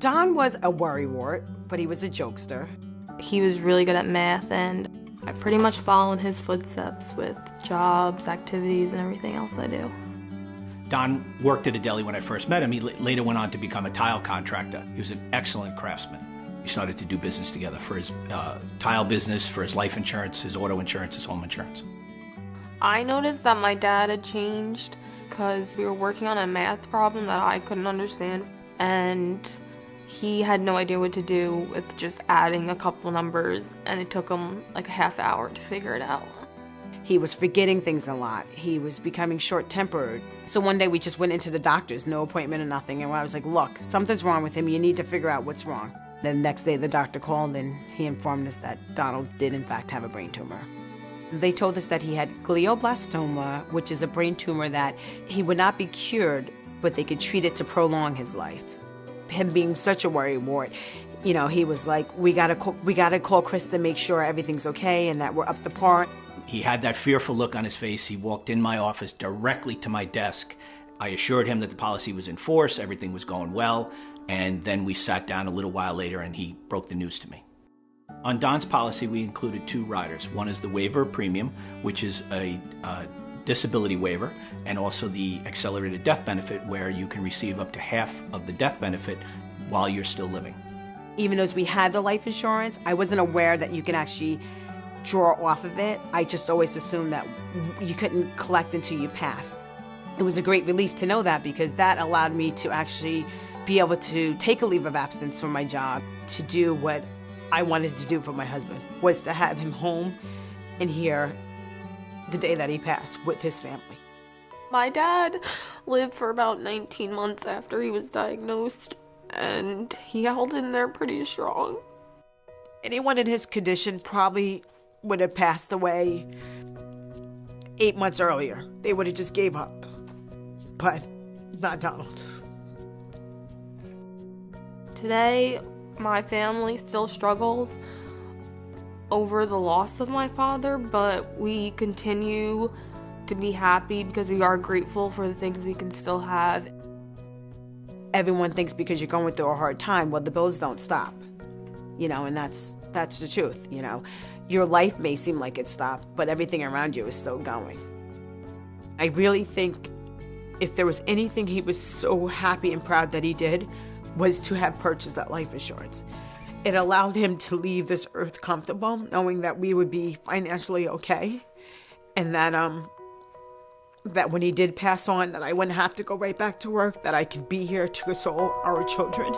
Don was a worrywart, but he was a jokester. He was really good at math, and I pretty much follow in his footsteps with jobs, activities, and everything else I do. Don worked at a deli when I first met him. He later went on to become a tile contractor. He was an excellent craftsman. We started to do business together for his tile business, for his life insurance, his auto insurance, his home insurance. I noticed that my dad had changed because we were working on a math problem that I couldn't understand, and he had no idea what to do with just adding a couple numbers, and it took him like a half hour to figure it out. He was forgetting things a lot. He was becoming short-tempered. So one day we just went into the doctor's, no appointment or nothing, and I was like, look, something's wrong with him. You need to figure out what's wrong. The next day the doctor called and he informed us that Donald did in fact have a brain tumor. They told us that he had glioblastoma, which is a brain tumor that he would not be cured, but they could treat it to prolong his life. Him being such a worrywart, you know, he was like, we gotta call Chris to make sure everything's okay and that we're up to par. He had that fearful look on his face. He walked in my office directly to my desk. I assured him that the policy was in force, everything was going well, and then we sat down a little while later and he broke the news to me. On Don's policy, we included two riders. One is the waiver of premium, which is a disability waiver, and also the accelerated death benefit, where you can receive up to half of the death benefit while you're still living. Even though we had the life insurance, I wasn't aware that you can actually draw off of it. I just always assumed that you couldn't collect until you passed. It was a great relief to know that, because that allowed me to actually be able to take a leave of absence from my job to do what I wanted to do for my husband, was to have him home and here the day that he passed with his family. My dad lived for about 19 months after he was diagnosed, and he held in there pretty strong. Anyone in his condition probably would have passed away 8 months earlier. They would have just gave up. But not Donald. Today, my family still struggles over the loss of my father, but we continue to be happy because we are grateful for the things we can still have. Everyone thinks because you're going through a hard time, well, the bills don't stop. You know, and that's the truth, you know. Your life may seem like it stopped, but everything around you is still going. I really think if there was anything he was so happy and proud that he did, was to have purchased that life insurance. It allowed him to leave this earth comfortable, knowing that we would be financially okay, and that when he did pass on, that I wouldn't have to go right back to work, that I could be here to console our children.